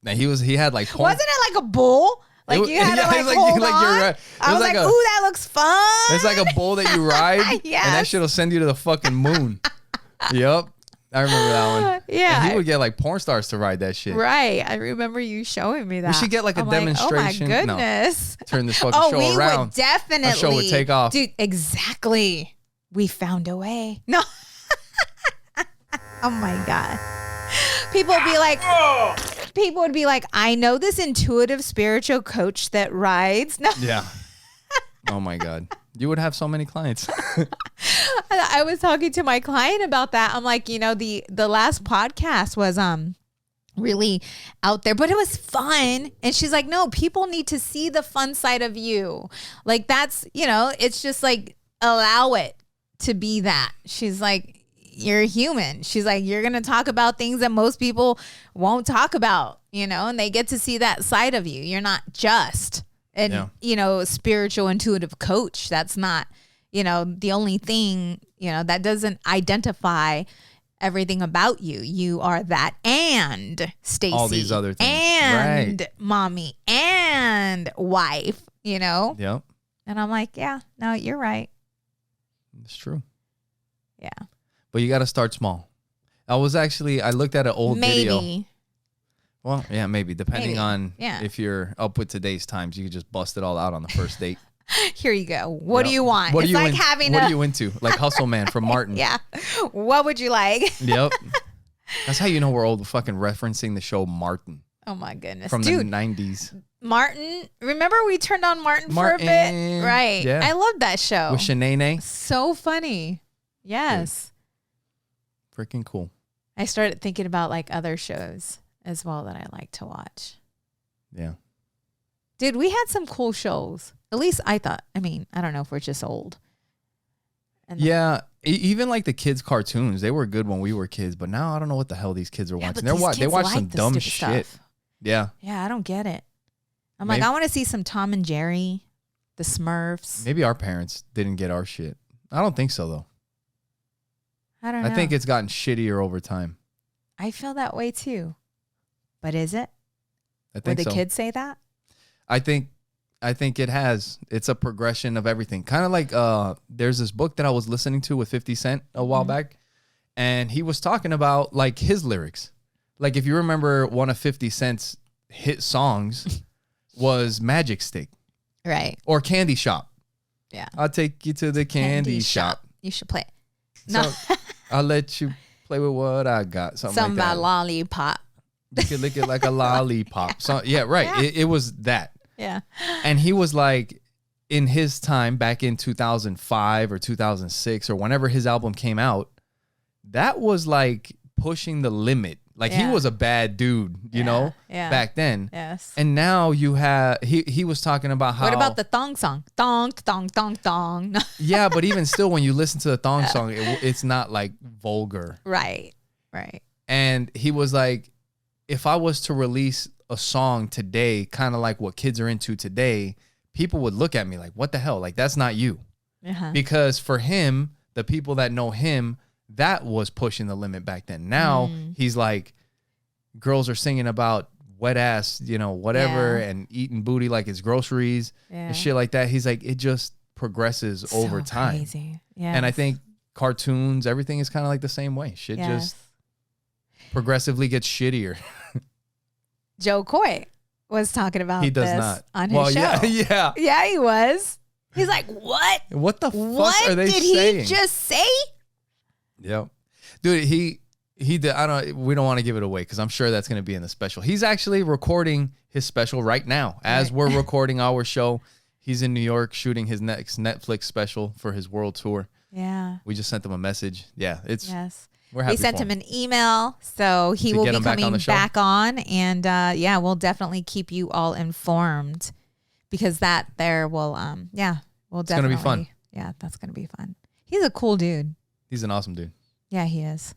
Now he had like porn. Wasn't it like a bull? Like you had to like hold on? I was like, ooh, that looks fun. It's like a bull that you ride. Yes. And that shit will send you to the fucking moon. Yep. I remember that one. Yeah. And he would get like porn stars to ride that shit. Right. I remember you showing me that. We should get like a demonstration. Like, oh my goodness. No. Turn this fucking show around. We would definitely. Our show would take off. Dude, exactly. We found a way. No. Oh my God. People would be like, I know this intuitive spiritual coach that rides. No. Yeah. Oh my God. You would have so many clients. I was talking to my client about that. I'm like, you know, the last podcast was really out there, but it was fun. And she's like, no, people need to see the fun side of you. Like that's, you know, it's just like allow it to be that. She's like, you're human. She's like, you're going to talk about things that most people won't talk about, you know, and they get to see that side of you. You're not just you know, spiritual intuitive coach. That's not, you know, the only thing, you know, that doesn't identify everything about you. You are that and Stacy. All these other things. And mommy and wife, you know? Yep. And I'm like, yeah, no, you're right. It's true. Yeah. But you got to start small. I looked at an old video. Well, yeah, maybe. Depending on if you're up with today's times, you could just bust it all out on the first date. Here you go. What do you want? What are you into? Like Hustle Man from Martin. Yeah. What would you like? Yep. That's how you know we're old, fucking referencing the show Martin. Oh my goodness. From the 90s. Martin. Remember we turned on Martin for a bit? Right. Yeah. I love that show. With Shanae. So funny. Yes. Freaking cool. I started thinking about like other shows as well that I like to watch. Yeah. Dude, we had some cool shows. At least I thought. I mean, I don't know if we're just old. Yeah. Even like the kids' cartoons, they were good when we were kids, but now I don't know what the hell these kids are watching. They watch some dumb shit. Stuff. Yeah. Yeah, I don't get it. I'm like, I want to see some Tom and Jerry, the Smurfs. Maybe our parents didn't get our shit. I don't think so, though. I don't know. I think it's gotten shittier over time. I feel that way, too. But is it? I think Would the kids say that? I think it has. It's a progression of everything. Kind of like there's this book that I was listening to with 50 Cent a while back, and he was talking about like his lyrics. Like if you remember, one of 50 Cent's hit songs was Magic Stick. Right. Or Candy Shop. Yeah. I'll take you to the candy shop. You should play it. No. So, I'll let you play with what I got. Something like that. Lollipop. You can lick it like a lollipop. So, yeah, right. Yeah. It was that. Yeah. And he was like, in his time back in 2005 or 2006 or whenever his album came out, that was like pushing the limit. Like he was a bad dude, you know, back then. Yes. And now you have, he was talking about how. What about the thong song? Thong, thong, thong, thong. Yeah, but even still, when you listen to the thong song, it's not like vulgar. Right. Right. And he was like, if I was to release a song today, kind of like what kids are into today, people would look at me like, what the hell? Like, that's not you. Because for him, the people that know him, that was pushing the limit back then. Now he's like, girls are singing about wet ass, you know, whatever, and eating booty like it's groceries and shit like that. He's like, it just progresses over time. Crazy. Yeah. And I think cartoons, everything is kind of like the same way. Shit just progressively gets shittier. Joe Coy was talking about he does this not. on his show. Yeah. Yeah, he was. He's like, what? What the fuck are they saying? Did he just say? Yep. Dude, he did. We don't want to give it away because I'm sure that's going to be in the special. He's actually recording his special right now as we're recording our show. He's in New York shooting his next Netflix special for his world tour. Yeah. We just sent him a message. Yeah, yes. We're happy. We sent him an email, so he will be coming back on, and we'll definitely keep you all informed because we'll definitely. It's gonna be fun. Yeah, that's gonna be fun. He's a cool dude. He's an awesome dude. Yeah, he is.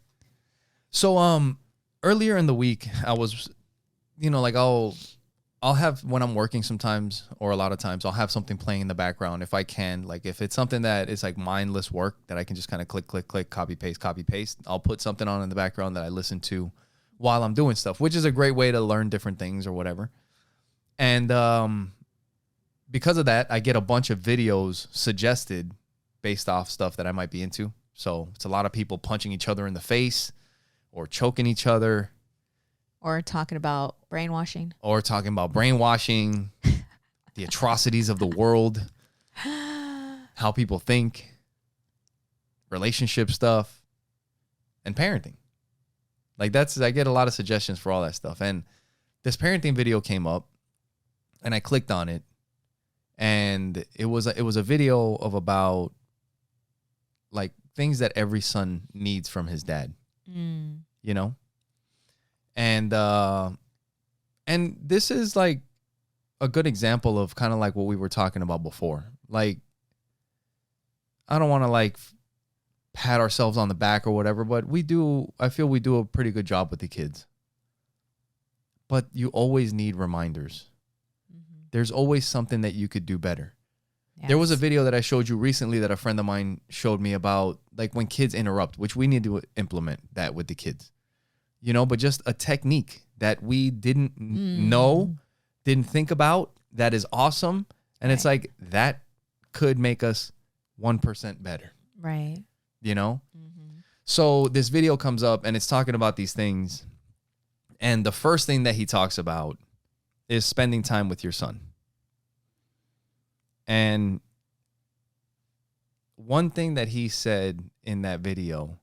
So earlier in the week, I was, like I'll have, when I'm working sometimes, or a lot of times, I'll have something playing in the background if I can. Like if it's something that is like mindless work that I can just kind of click, copy, paste, I'll put something on in the background that I listen to while I'm doing stuff, which is a great way to learn different things or whatever. And because of that, I get a bunch of videos suggested based off stuff that I might be into. So it's a lot of people punching each other in the face or choking each other. Or talking about brainwashing. The atrocities of the world, how people think, relationship stuff, and parenting. I get a lot of suggestions for all that stuff. And this parenting video came up, and I clicked on it, and it was a video of about like things that every son needs from his dad. And this is like a good example of kind of like what we were talking about before. Like, I don't want to like pat ourselves on the back or whatever, but I feel we do a pretty good job with the kids. But you always need reminders. Mm-hmm. There's always something that you could do better. Yes. There was a video that I showed you recently that a friend of mine showed me about like when kids interrupt, which we need to implement that with the kids. But just a technique that we didn't know, didn't think about, that is awesome. And it's like, that could make us 1% better. Right. Mm-hmm. So this video comes up and it's talking about these things. And the first thing that he talks about is spending time with your son. And one thing that he said in that video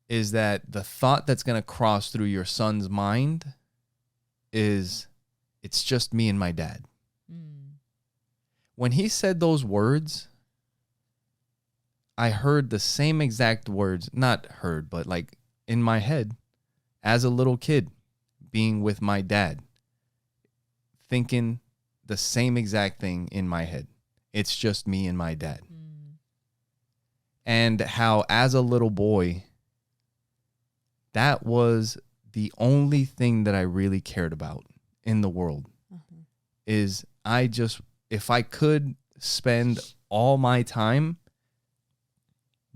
is that the thought that's going to cross through your son's mind is, it's just me and my dad. When he said those words, I heard the same exact words, not heard, but like in my head as a little kid being with my dad, thinking the same exact thing in my head. It's just me and my dad. And how as a little boy, that was the only thing that I really cared about in the world. Mm-hmm. Is if I could spend all my time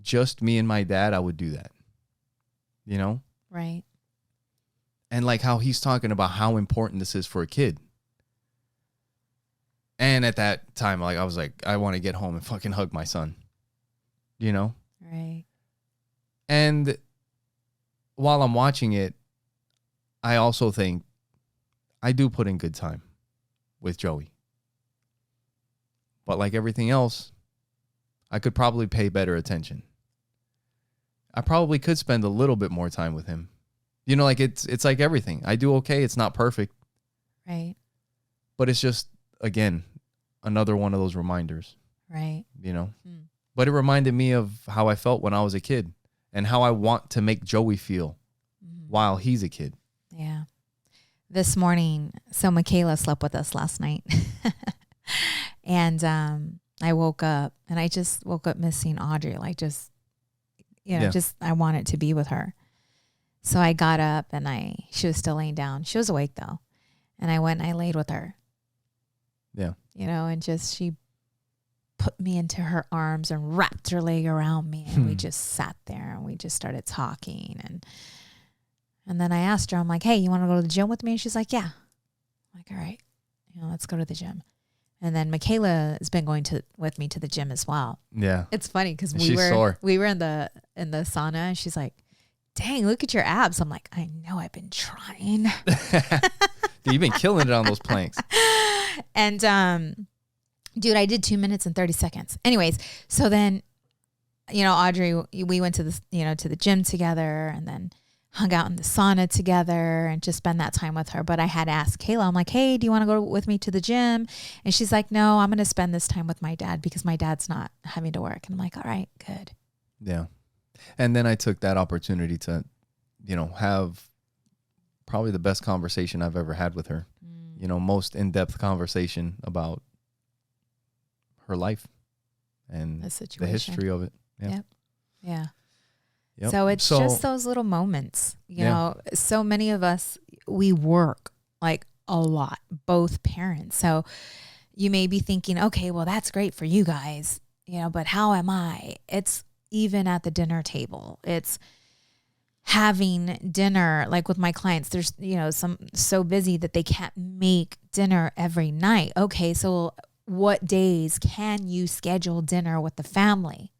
just me and my dad, I would do that. Right. And like how he's talking about how important this is for a kid. And at that time, like I was like, I want to get home and fucking hug my son. Right. And while I'm watching it, I also think I do put in good time with Joey. But like everything else, I could probably pay better attention. I probably could spend a little bit more time with him. Like it's like everything. I do okay. It's not perfect. Right. But it's just, again, another one of those reminders. Right. But it reminded me of how I felt when I was a kid. And how I want to make Joey feel while he's a kid. Yeah. This morning, so Michaela slept with us last night. And I woke up, and I just woke up missing Audrey. Like I wanted to be with her. So I got up, and she was still laying down. She was awake, though. And I went and I laid with her. Yeah. And she put me into her arms and wrapped her leg around me, and we just sat there and we just started talking, and then I asked her, I'm like, hey, you want to go to the gym with me? And she's like, yeah. I'm like, all right, let's go to the gym. And then Michaela has been going with me to the gym as well. Yeah, it's funny because we were in the sauna, and she's like, dang, look at your abs. I'm like, I know, I've been trying. Dude, you've been killing it on those planks. And dude, I did 2 minutes and 30 seconds. Anyways, so then Audrey, we went to to the gym together and then hung out in the sauna together and just spend that time with her. But I had asked Kayla, I'm like, hey, do you want to go with me to the gym? And she's like, no, I'm going to spend this time with my dad because my dad's not having to work. And I'm like, all right, good. Yeah. And then I took that opportunity to, have probably the best conversation I've ever had with her. Most in-depth conversation about her life and the history of it. Yeah. Yep. Yeah. Yep. So it's just those little moments, so many of us, we work like a lot, both parents. So you may be thinking, okay, well, that's great for you guys, but how am I? It's even at the dinner table. It's having dinner, like with my clients, there's, some so busy that they can't make dinner every night. Okay. So what days can you schedule dinner with the family?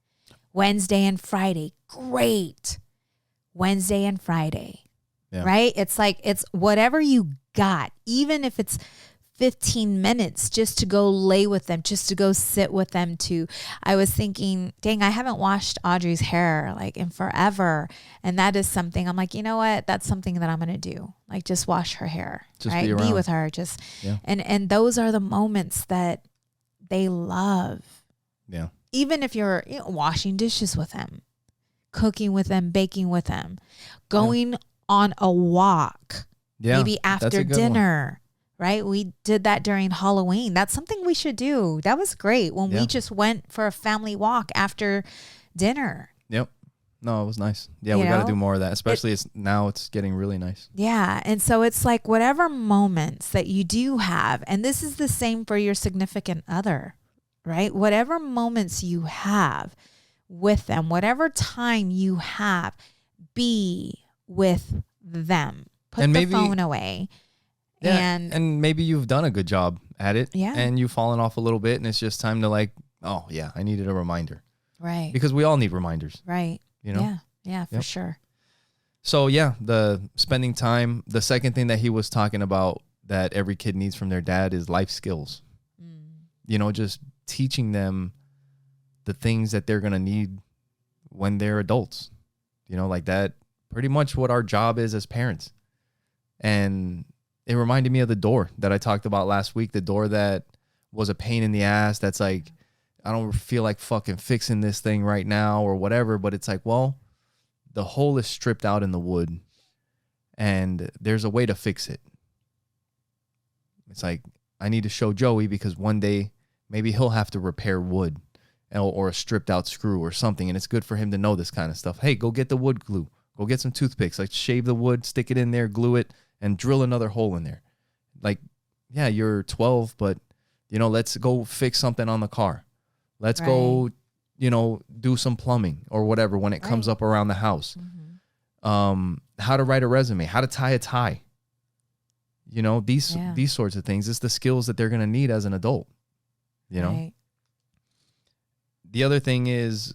Wednesday and Friday. Great. Wednesday and Friday. Yeah. Right? It's like, it's whatever you got, even if it's 15 minutes just to go lay with them, just to go sit with them I was thinking, dang, I haven't washed Audrey's hair like in forever. And that is something I'm like, you know what? That's something that I'm going to do. Like just wash her hair, just right? Be with her. And those are the moments that they love. Yeah. Even if you're washing dishes with them, cooking with them, baking with them, going on a walk, maybe after dinner, right? We did that during Halloween. That's something we should do. That was great when we just went for a family walk after dinner. Yep. No, it was nice. Yeah, we got to do more of that, especially now it's getting really nice. Yeah. And so it's like whatever moments that you do have, and this is the same for your significant other, right? Whatever moments you have with them, whatever time you have, be with them. Put the phone away. Yeah, and maybe you've done a good job at it. Yeah. And you've fallen off a little bit and it's just time to I needed a reminder. Right. Because we all need reminders. Right. Yeah, for sure. So the spending time, the second thing that he was talking about that every kid needs from their dad is life skills. Just teaching them the things that they're going to need when they're adults, like that, pretty much what our job is as parents. And it reminded me of the door that I talked about last week, the door that was a pain in the ass. That's like, I don't feel like fucking fixing this thing right now or whatever. But it's like, well, the hole is stripped out in the wood and there's a way to fix it. It's like, I need to show Joey because one day maybe he'll have to repair wood or a stripped out screw or something. And it's good for him to know this kind of stuff. Hey, go get the wood glue. Go get some toothpicks. Like shave the wood, stick it in there, glue it, and drill another hole in there. Like, yeah, you're 12, but, let's go fix something on the car. Let's go, do some plumbing or whatever when it comes up around the house. Mm-hmm. How to write a resume, how to tie a tie. These sorts of things. It's the skills that they're going to need as an adult. The other thing is,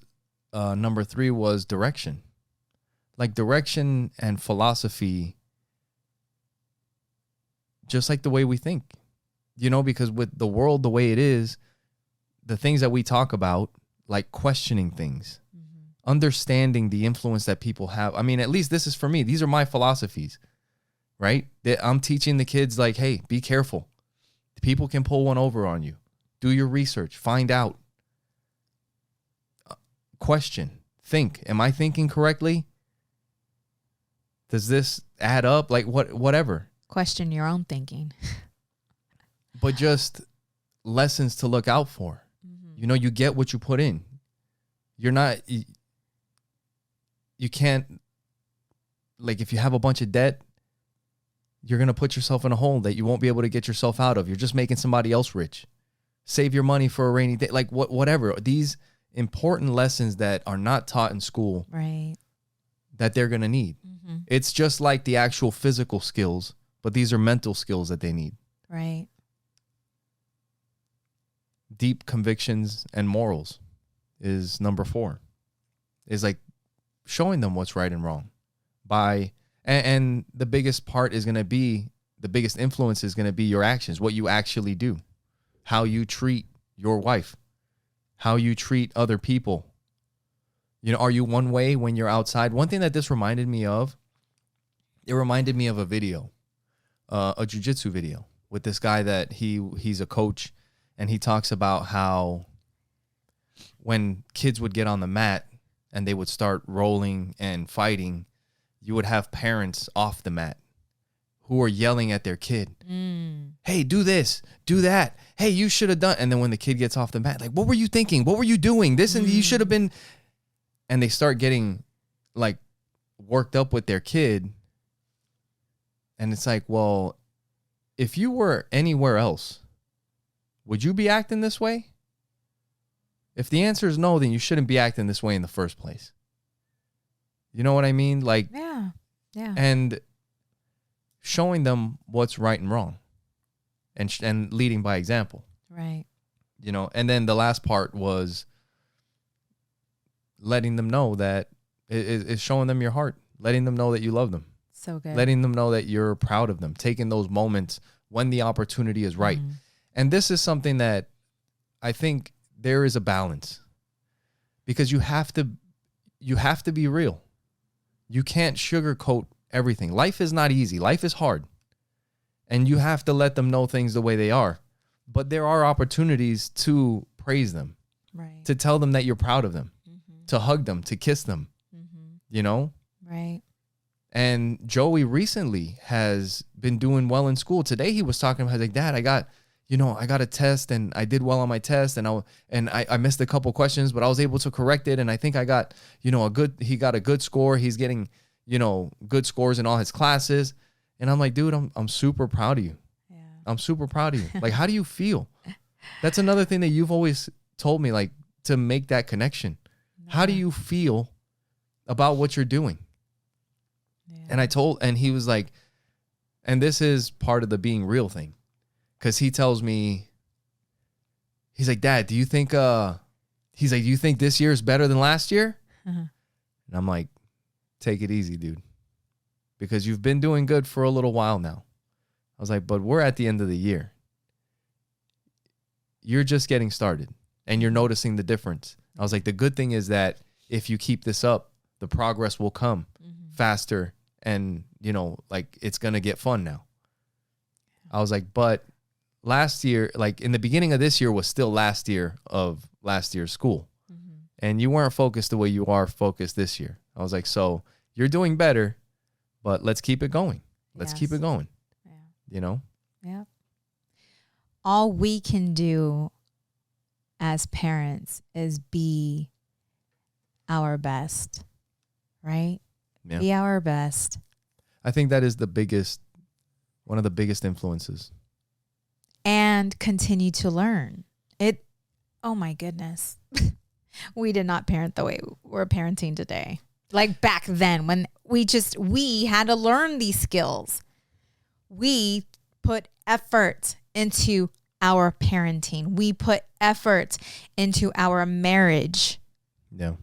number 3 was direction. Like direction and philosophy, just like the way we think, because with the world the way it is, the things that we talk about, like questioning things, understanding the influence that people have. I mean, at least this is for me. These are my philosophies, right? I'm teaching the kids like, hey, be careful. People can pull one over on you. Do your research. Find out. Question. Think. Am I thinking correctly? Does this add up? Like whatever. Question your own thinking. But just lessons to look out for. Mm-hmm. You get what you put in. You're not, you can't, like if you have a bunch of debt, you're going to put yourself in a hole that you won't be able to get yourself out of. You're just making somebody else rich. Save your money for a rainy day. Like whatever. These important lessons that are not taught in school. Right. That they're going to need. Mm-hmm. It's just like the actual physical skills, but these are mental skills that they need. Right. Deep convictions and morals is number 4. Is like showing them what's right and wrong and the biggest part is going to be, the biggest influence is going to be your actions, what you actually do, how you treat your wife, how you treat other people, You know, are you one way when you're outside? One thing that this reminded me of, it reminded me of a video, a jiu-jitsu video with this guy that he's a coach, and he talks about how when kids would get on the mat and they would start rolling and fighting, you would have parents off the mat who are yelling at their kid. Hey, do this, do that. Hey, you should have done. And then when the kid gets off the mat, like, what were you thinking? What were you doing? This and you should have been. And they start getting like worked up with their kid. And it's like, well, if you were anywhere else, would you be acting this way? If the answer is no, then you shouldn't be acting this way in the first place. You know what I mean? Like, yeah. And showing them what's right and wrong, and leading by example. Right. You know, and then the last part was letting them know that it's showing them your heart, letting them know that you love them. So good. Letting them know that you're proud of them, taking those moments when the opportunity is right. And this is something that I think there is a balance, because you have to be real. You can't sugarcoat everything. Life is not easy. Life is hard. And you have to let them know things the way they are. But there are opportunities to praise them, right? To tell them that you're proud of them, to hug them, to kiss them, you know? Right. And Joey recently has been doing well in school. Today he was talking about, like, Dad, I got a test and I did well on my test, and I missed a couple questions, but I was able to correct it. And I think I got, he got a good score. He's getting, good scores in all his classes. And I'm like, dude, I'm super proud of you. Yeah. I'm super proud of you. Like, how do you feel? That's another thing that you've always told me, like, to make that connection. No. How do you feel about what you're doing? Yeah. And he was like, and this is part of the being real thing. Cause he tells me, he's like, Dad, do you think this year is better than last year? And I'm like, take it easy, dude. Because you've been doing good for a little while now. I was like, but we're at the end of the year. You're just getting started and you're noticing the difference. I was like, the good thing is that if you keep this up, the progress will come faster, and, like, it's going to get fun now. I was like, but last year, like in the beginning of this year was still last year of last year's school. And you weren't focused the way you are focused this year. I was like, so you're doing better, but let's keep it going. Let's keep it going. Yeah. Yeah. All we can do as parents is be our best, right? Yeah. Be our best. I think that is one of the biggest influences. And continue to learn. Oh my goodness. We did not parent the way we're parenting today. Like back then when we had to learn these skills. We put effort into our parenting. We put effort into our marriage. Yeah.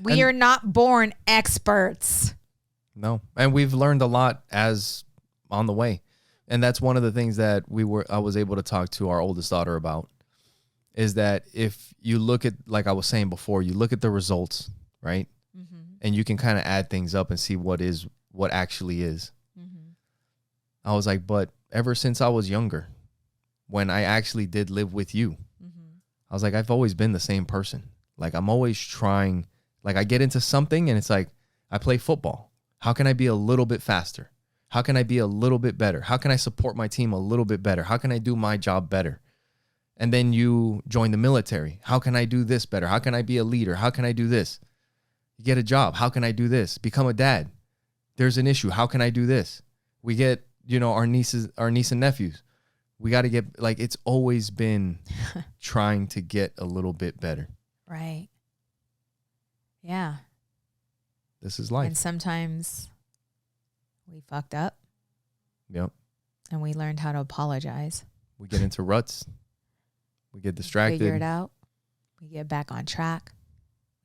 We are not born experts. No. And we've learned a lot as on the way. And that's one of the things that I was able to talk to our oldest daughter about, is that if you look at, like I was saying before, you look at the results, right? And you can kind of add things up and see what actually is. I was like, but ever since I was younger, when I actually did live with you, I was like, I've always been the same person. Like, I'm always trying, like, I get into something and it's like, I play football. How can I be a little bit faster? How can I be a little bit better? How can I support my team a little bit better? How can I do my job better? And then you join the military. How can I do this better? How can I be a leader? How can I do this? You get a job. How can I do this? Become a dad. There's an issue. How can I do this? We get, our niece and nephews. We got to get, like, it's always been trying to get a little bit better. Right. Yeah. This is life. And sometimes we fucked up. Yep. And we learned how to apologize. We get into ruts. We get distracted. Figure it out. We get back on track.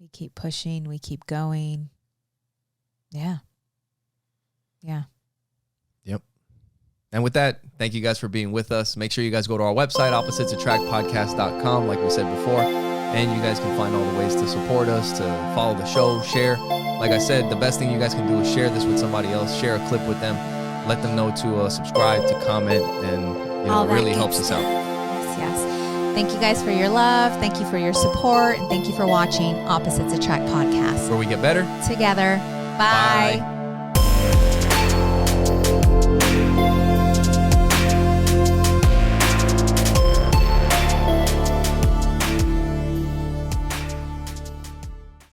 We keep pushing. We keep going. Yeah. Yeah. Yep. And with that, thank you guys for being with us. Make sure you guys go to our website, oppositesattractpodcast.com, like we said before. And you guys can find all the ways to support us, to follow the show, share. Like I said, the best thing you guys can do is share this with somebody else, share a clip with them, let them know to subscribe, to comment, and it really helps us out. Yes. Thank you guys for your love. Thank you for your support. And thank you for watching Opposites Attract podcast. Where we get better together. Bye.